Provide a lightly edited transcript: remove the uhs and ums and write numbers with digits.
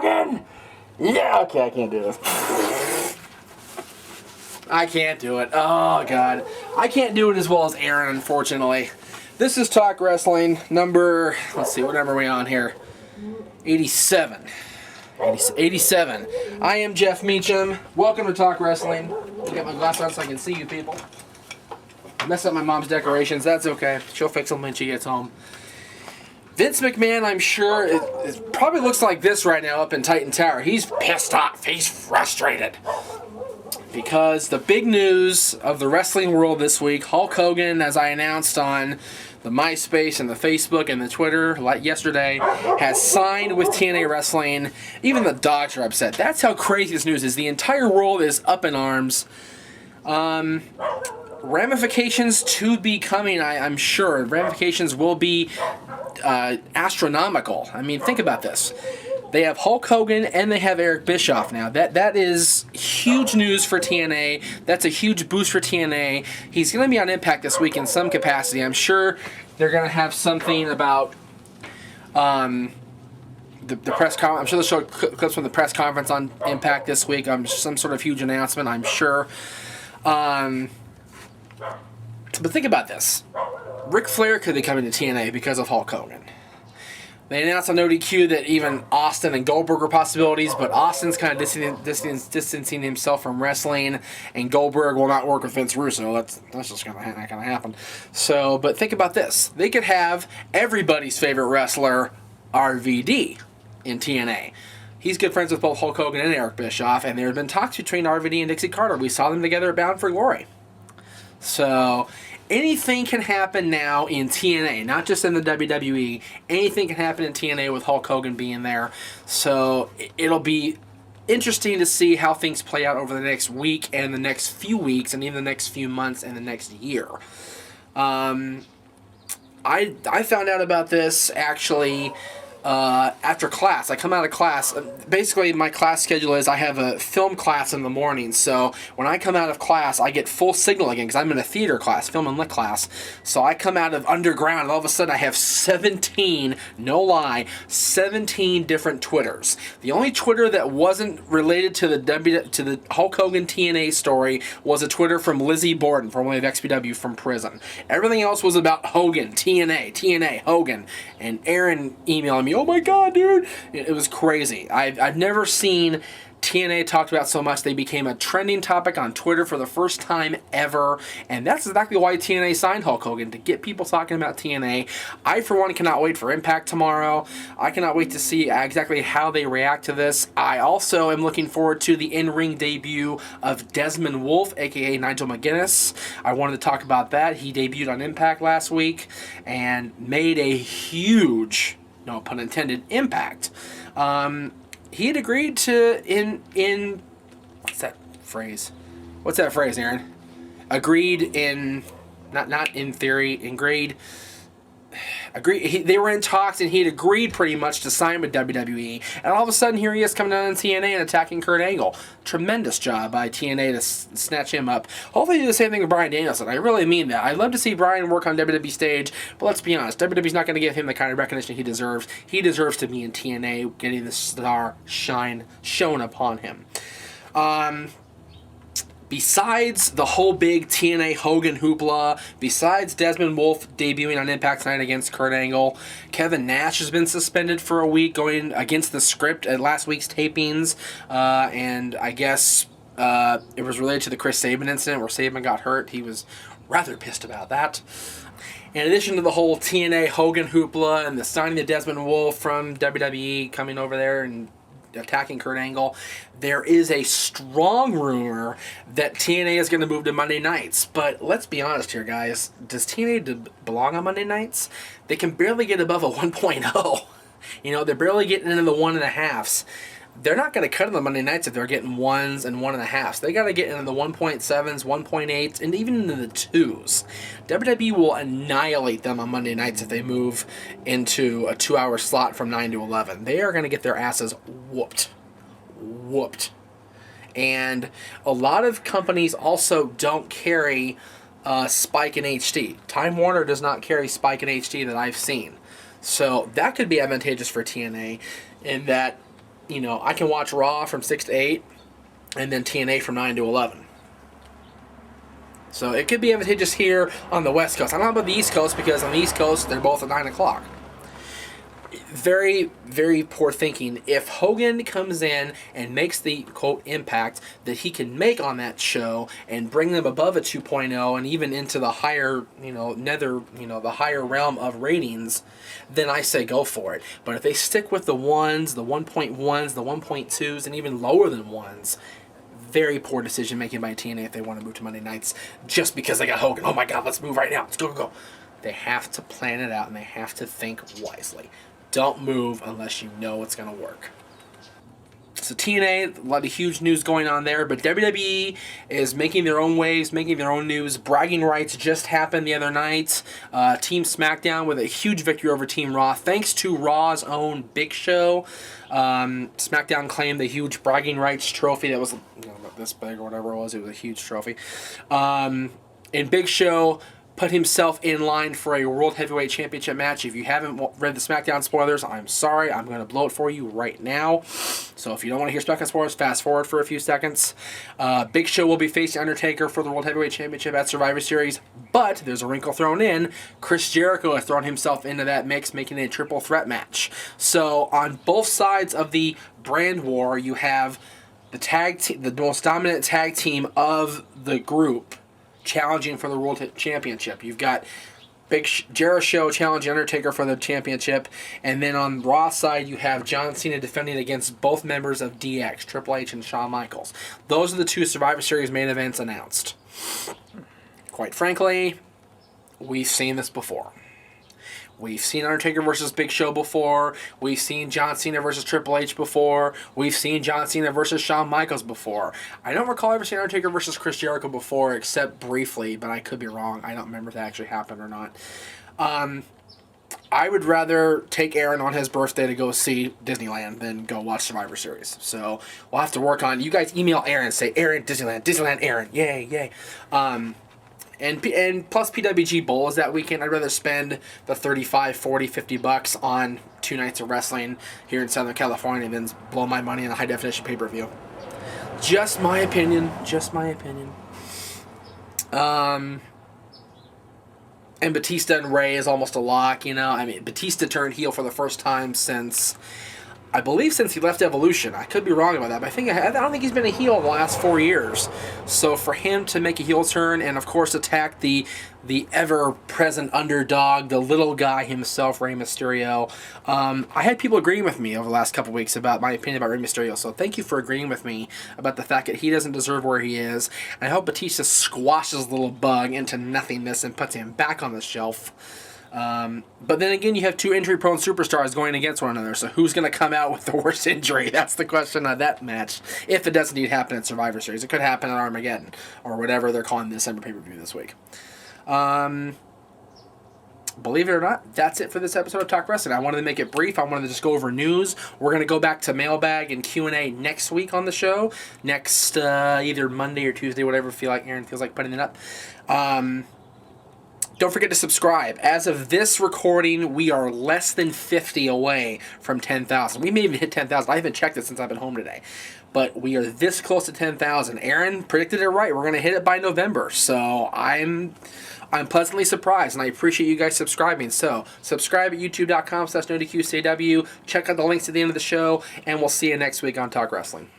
Hogan! Yeah, okay, I can't do this. I can't do it. Oh, God. I can't do it as well as Aaron, unfortunately. This is Talk Wrestling number, let's see, what number are we on here? 87. 87. I am Jeff Meacham. Welcome to Talk Wrestling. I'll get my glass on so I can see you people. I messed up my mom's decorations. That's okay. She'll fix them when she gets home. Vince McMahon, I'm sure, it probably looks like this right now up in Titan Tower. He's pissed off. He's frustrated. Because the big news of the wrestling world this week, Hulk Hogan, as I announced on the MySpace and the Facebook and the Twitter like yesterday, has signed with TNA Wrestling. Even the dogs are upset. That's how crazy this news is. The entire world is up in arms. Ramifications to be coming, I'm sure. Ramifications will be astronomical. I mean, think about this. They have Hulk Hogan and they have Eric Bischoff now. That is huge news for TNA. That's a huge boost for TNA. He's going to be on Impact this week in some capacity. I'm sure they're going to have something about the press conference. I'm sure they'll show clips from the press conference on Impact this week. Some sort of huge announcement, I'm sure. But think about this. Ric Flair could be coming to TNA because of Hulk Hogan. They announced on ODQ that even Austin and Goldberg are possibilities, but Austin's kind of distancing himself from wrestling, and Goldberg will not work with Vince Russo. That's just not going to happen. So, but think about this. They could have everybody's favorite wrestler, RVD, in TNA. He's good friends with both Hulk Hogan and Eric Bischoff, and there have been talks between RVD and Dixie Carter. We saw them together at Bound for Glory. So, anything can happen now in TNA, not just in the WWE. Anything can happen in TNA with Hulk Hogan being there. So, it'll be interesting to see how things play out over the next week and the next few weeks and even the next few months and the next year. I found out about this actually after class. I come out of class. Basically, my class schedule is I have a film class in the morning. So when I come out of class, I get full signal again because I'm in a theater class, film and lit class. So I come out of underground, and all of a sudden I have 17, no lie, 17 different Twitters. The only Twitter that wasn't related to the Hulk Hogan TNA story was a Twitter from Lizzie Borden, formerly of XPW from prison. Everything else was about Hogan, TNA, Hogan, and Aaron emailing me, "Oh my God, dude!" It was crazy. I've never seen TNA talked about so much. They became a trending topic on Twitter for the first time ever, and that's exactly why TNA signed Hulk Hogan, to get people talking about TNA. I, for one, cannot wait for Impact tomorrow. I cannot wait to see exactly how they react to this. I also am looking forward to the in-ring debut of Desmond Wolfe, aka Nigel McGuinness. I wanted to talk about that. He debuted on Impact last week and made a huge, no pun intended, impact. He had agreed to in what's that phrase? What's that phrase, Aaron? Agreed in not in theory, agreed. They were in talks, and he had agreed pretty much to sign with WWE. And all of a sudden, here he is coming down on TNA and attacking Kurt Angle. Tremendous job by TNA to snatch him up. Hopefully, do the same thing with Bryan Danielson. I really mean that. I'd love to see Bryan work on WWE stage, but let's be honest, WWE's not going to give him the kind of recognition he deserves. He deserves to be in TNA, getting the star shone upon him. Besides the whole big TNA Hogan hoopla, besides Desmond Wolfe debuting on Impact tonight against Kurt Angle, Kevin Nash has been suspended for a week going against the script at last week's tapings, and I guess it was related to the Chris Sabin incident where Sabin got hurt. He was rather pissed about that. In addition to the whole TNA Hogan hoopla and the signing of Desmond Wolfe from WWE coming over there and attacking Kurt Angle, there is a strong rumor that TNA is going to move to Monday nights. But let's be honest here, guys. Does TNA belong on Monday nights? They can barely get above a 1.0. You know, they're barely getting into the 1.5s. They're not going to cut on the Monday nights if they're getting 1s and 1.5s. They got to get into the 1.7s, 1.8s, and even into the 2s. WWE will annihilate them on Monday nights if they move into a 2-hour slot from 9 to 11. They are going to get their asses whooped. And a lot of companies also don't carry Spike in HD. Time Warner does not carry Spike in HD that I've seen. So that could be advantageous for TNA in that I can watch Raw from 6 to 8, and then TNA from 9 to 11. So it could be advantageous here on the West Coast. I don't know about the East Coast, because on the East Coast, they're both at 9 o'clock. Very, very poor thinking. If Hogan comes in and makes the, quote, impact that he can make on that show and bring them above a 2.0 and even into the higher, the higher realm of ratings, then I say go for it. But if they stick with the 1s, the 1.1s, the 1.2s, and even lower than 1s, very poor decision making by TNA if they want to move to Monday nights just because they got Hogan. Oh my God, let's move right now. Let's go. They have to plan it out, and they have to think wisely. Don't move unless you know it's going to work. So TNA, a lot of huge news going on there, but WWE is making their own waves, making their own news. Bragging rights just happened the other night. Team SmackDown with a huge victory over Team Raw, thanks to Raw's own Big Show. SmackDown claimed the huge bragging rights trophy that was about this big or whatever it was. It was a huge trophy. And Big Show put himself in line for a World Heavyweight Championship match. If you haven't read the SmackDown spoilers, I'm sorry. I'm going to blow it for you right now. So if you don't want to hear SmackDown spoilers, fast forward for a few seconds. Big Show will be facing Undertaker for the World Heavyweight Championship at Survivor Series, but there's a wrinkle thrown in. Chris Jericho has thrown himself into that mix, making it a triple threat match. So on both sides of the brand war, you have the most dominant tag team of the group challenging for the World Championship. You've got Big Jericho challenging Undertaker for the championship, and then on Raw side you have John Cena defending against both members of DX, Triple H and Shawn Michaels. Those are the two Survivor Series main events announced. Quite frankly, we've seen this before. We've seen Undertaker versus Big Show before. We've seen John Cena versus Triple H before. We've seen John Cena versus Shawn Michaels before. I don't recall ever seeing Undertaker versus Chris Jericho before, except briefly, but I could be wrong. I don't remember if that actually happened or not. I would rather take Aaron on his birthday to go see Disneyland than go watch Survivor Series. So we'll have to work on. You guys email Aaron, say Aaron Disneyland Aaron, yay. And plus PWG Bowl is that weekend. I'd rather spend the $35, $40, $50 on 2 nights of wrestling here in Southern California than blow my money on a high-definition pay-per-view. Just my opinion. And Batista and Ray is almost a lock, Batista turned heel for the first time since he left Evolution. I could be wrong about that, but I don't think he's been a heel the last 4 years. So for him to make a heel turn and, of course, attack the ever-present underdog, the little guy himself, Rey Mysterio, I had people agreeing with me over the last couple weeks about my opinion about Rey Mysterio. So thank you for agreeing with me about the fact that he doesn't deserve where he is. And I hope Batista squashes the little bug into nothingness and puts him back on the shelf. But then again, you have 2 injury-prone superstars going against one another, so who's going to come out with the worst injury? That's the question of that match, if it does indeed happen at Survivor Series. It could happen at Armageddon, or whatever they're calling the December pay-per-view this week. Believe it or not, that's it for this episode of Talk Wrestling. I wanted to make it brief. I wanted to just go over news. We're going to go back to mailbag and Q&A next week on the show. Next, either Monday or Tuesday, whatever Aaron feels like putting it up. Don't forget to subscribe. As of this recording, we are less than 50 away from 10,000. We may even hit 10,000. I haven't checked it since I've been home today. But we are this close to 10,000. Aaron predicted it right. We're going to hit it by November. So I'm pleasantly surprised, and I appreciate you guys subscribing. So subscribe at youtube.com/NoDQCW. Check out the links at the end of the show, and we'll see you next week on Talk Wrestling.